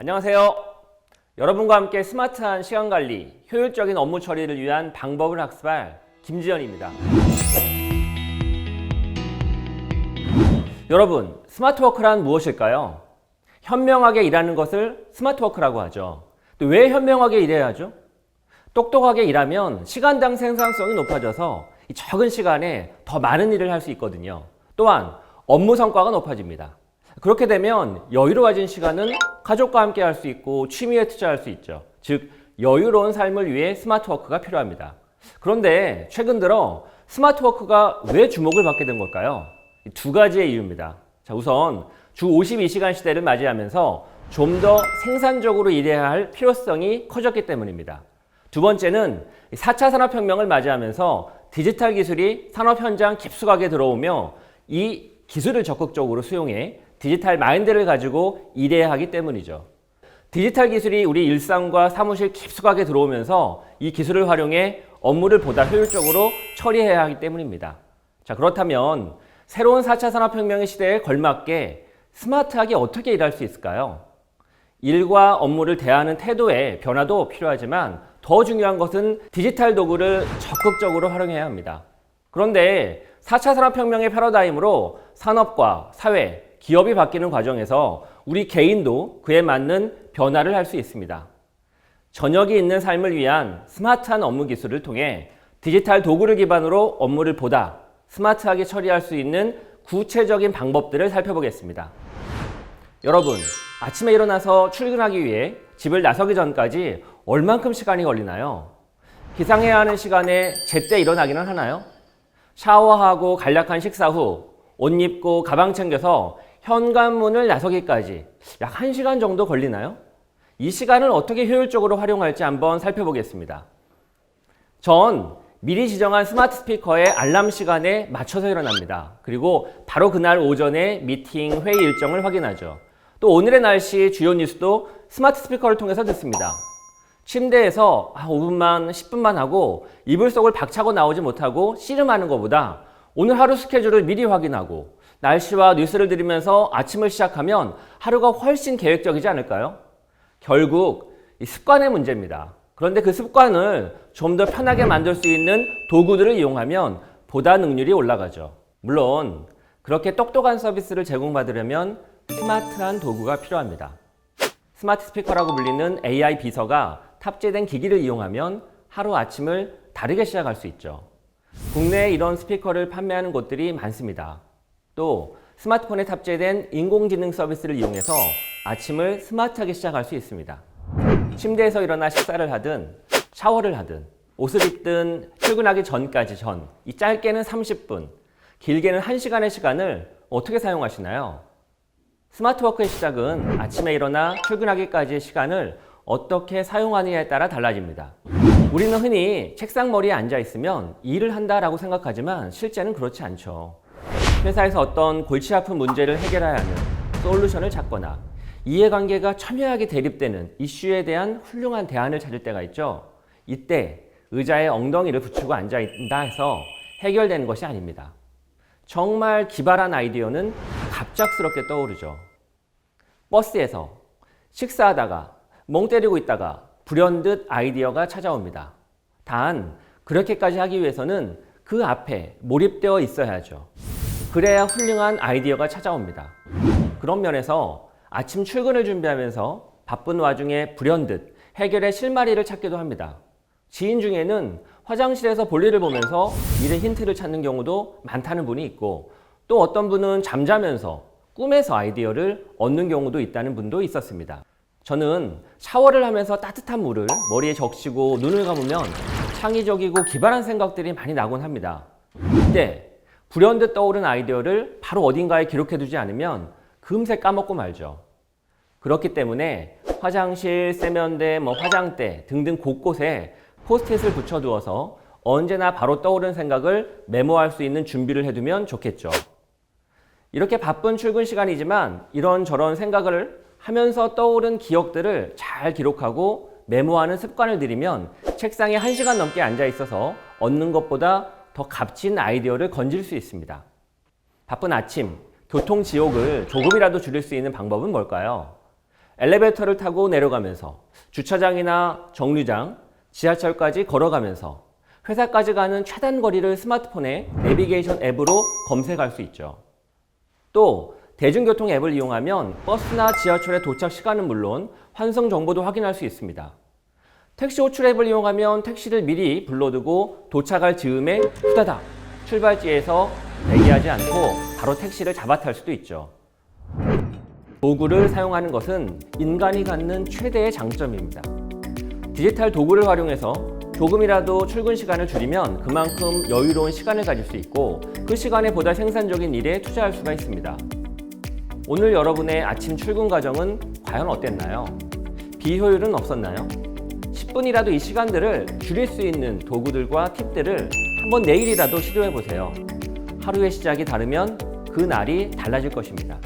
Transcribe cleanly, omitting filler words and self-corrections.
안녕하세요. 여러분과 함께 스마트한 시간관리, 효율적인 업무 처리를 위한 방법을 학습할 김지현입니다. 여러분, 스마트워크란 무엇일까요? 현명하게 일하는 것을 스마트워크라고 하죠. 또 왜 현명하게 일해야 하죠? 똑똑하게 일하면 시간당 생산성이 높아져서 적은 시간에 더 많은 일을 할 수 있거든요. 또한 업무 성과가 높아집니다. 그렇게 되면 여유로워진 시간은 가족과 함께 할 수 있고 취미에 투자할 수 있죠. 즉, 여유로운 삶을 위해 스마트워크가 필요합니다. 그런데 최근 들어 스마트워크가 왜 주목을 받게 된 걸까요? 두 가지의 이유입니다. 자, 우선 주 52시간 시대를 맞이하면서 좀 더 생산적으로 일해야 할 필요성이 커졌기 때문입니다. 두 번째는 4차 산업혁명을 맞이하면서 디지털 기술이 산업 현장 깊숙하게 들어오며 이 기술을 적극적으로 수용해 디지털 마인드를 가지고 일해야 하기 때문이죠. 디지털 기술이 우리 일상과 사무실 깊숙하게 들어오면서 이 기술을 활용해 업무를 보다 효율적으로 처리해야 하기 때문입니다. 자, 그렇다면 새로운 4차 산업혁명의 시대에 걸맞게 스마트하게 어떻게 일할 수 있을까요? 일과 업무를 대하는 태도의 변화도 필요하지만 더 중요한 것은 디지털 도구를 적극적으로 활용해야 합니다. 그런데 4차 산업혁명의 패러다임으로 산업과 사회, 기업이 바뀌는 과정에서 우리 개인도 그에 맞는 변화를 할 수 있습니다. 저녁이 있는 삶을 위한 스마트한 업무 기술을 통해 디지털 도구를 기반으로 업무를 보다 스마트하게 처리할 수 있는 구체적인 방법들을 살펴보겠습니다. 여러분, 아침에 일어나서 출근하기 위해 집을 나서기 전까지 얼만큼 시간이 걸리나요? 기상해야 하는 시간에 제때 일어나기는 하나요? 샤워하고 간략한 식사 후 옷 입고 가방 챙겨서 현관문을 나서기까지 약 1시간 정도 걸리나요? 이 시간을 어떻게 효율적으로 활용할지 한번 살펴보겠습니다. 전 미리 지정한 스마트 스피커의 알람 시간에 맞춰서 일어납니다. 그리고 바로 그날 오전에 미팅, 회의 일정을 확인하죠. 또 오늘의 날씨, 주요 뉴스도 스마트 스피커를 통해서 듣습니다. 침대에서 5분만, 10분만 하고 이불 속을 박차고 나오지 못하고 씨름하는 것보다 오늘 하루 스케줄을 미리 확인하고 날씨와 뉴스를 들으면서 아침을 시작하면 하루가 훨씬 계획적이지 않을까요? 결국 이 습관의 문제입니다. 그런데 그 습관을 좀 더 편하게 만들 수 있는 도구들을 이용하면 보다 능률이 올라가죠. 물론 그렇게 똑똑한 서비스를 제공받으려면 스마트한 도구가 필요합니다. 스마트 스피커라고 불리는 AI 비서가 탑재된 기기를 이용하면 하루 아침을 다르게 시작할 수 있죠. 국내에 이런 스피커를 판매하는 곳들이 많습니다. 또 스마트폰에 탑재된 인공지능 서비스를 이용해서 아침을 스마트하게 시작할 수 있습니다. 침대에서 일어나 식사를 하든 샤워를 하든 옷을 입든 출근하기 전까지 이 짧게는 30분, 길게는 1시간의 시간을 어떻게 사용하시나요? 스마트워크의 시작은 아침에 일어나 출근하기까지의 시간을 어떻게 사용하느냐에 따라 달라집니다. 우리는 흔히 책상 머리에 앉아 있으면 일을 한다라고 생각하지만 실제는 그렇지 않죠. 회사에서 어떤 골치 아픈 문제를 해결해야 하는 솔루션을 찾거나 이해관계가 첨예하게 대립되는 이슈에 대한 훌륭한 대안을 찾을 때가 있죠. 이때 의자에 엉덩이를 붙이고 앉아 있다 해서 해결되는 것이 아닙니다. 정말 기발한 아이디어는 갑작스럽게 떠오르죠. 버스에서 식사하다가 멍 때리고 있다가 불현듯 아이디어가 찾아옵니다. 단 그렇게까지 하기 위해서는 그 앞에 몰입되어 있어야죠. 그래야 훌륭한 아이디어가 찾아옵니다. 그런 면에서 아침 출근을 준비하면서 바쁜 와중에 불현듯 해결의 실마리를 찾기도 합니다. 지인 중에는 화장실에서 볼일을 보면서 일의 힌트를 찾는 경우도 많다는 분이 있고, 또 어떤 분은 잠자면서 꿈에서 아이디어를 얻는 경우도 있다는 분도 있었습니다. 저는 샤워를 하면서 따뜻한 물을 머리에 적시고 눈을 감으면 창의적이고 기발한 생각들이 많이 나곤 합니다. 이때 불현듯 떠오른 아이디어를 바로 어딘가에 기록해두지 않으면 금세 까먹고 말죠. 그렇기 때문에 화장실, 세면대, 화장대 등등 곳곳에 포스트잇을 붙여두어서 언제나 바로 떠오른 생각을 메모할 수 있는 준비를 해두면 좋겠죠. 이렇게 바쁜 출근 시간이지만 이런저런 생각을 하면서 떠오른 기억들을 잘 기록하고 메모하는 습관을 들이면 책상에 1시간 넘게 앉아 있어서 얻는 것보다 더 값진 아이디어를 건질 수 있습니다. 바쁜 아침, 교통지옥을 조금이라도 줄일 수 있는 방법은 뭘까요? 엘리베이터를 타고 내려가면서 주차장이나 정류장, 지하철까지 걸어가면서 회사까지 가는 최단 거리를 스마트폰의 내비게이션 앱으로 검색할 수 있죠. 또 대중교통 앱을 이용하면 버스나 지하철의 도착 시간은 물론 환승 정보도 확인할 수 있습니다. 택시 호출 앱을 이용하면 택시를 미리 불러두고 도착할 즈음에 후다닥 출발지에서 대기하지 않고 바로 택시를 잡아 탈 수도 있죠. 도구를 사용하는 것은 인간이 갖는 최대의 장점입니다. 디지털 도구를 활용해서 조금이라도 출근 시간을 줄이면 그만큼 여유로운 시간을 가질 수 있고 그 시간에 보다 생산적인 일에 투자할 수가 있습니다. 오늘 여러분의 아침 출근 과정은 과연 어땠나요? 비효율은 없었나요? 10분이라도 이 시간들을 줄일 수 있는 도구들과 팁들을 한번 내일이라도 시도해 보세요. 하루의 시작이 다르면 그 날이 달라질 것입니다.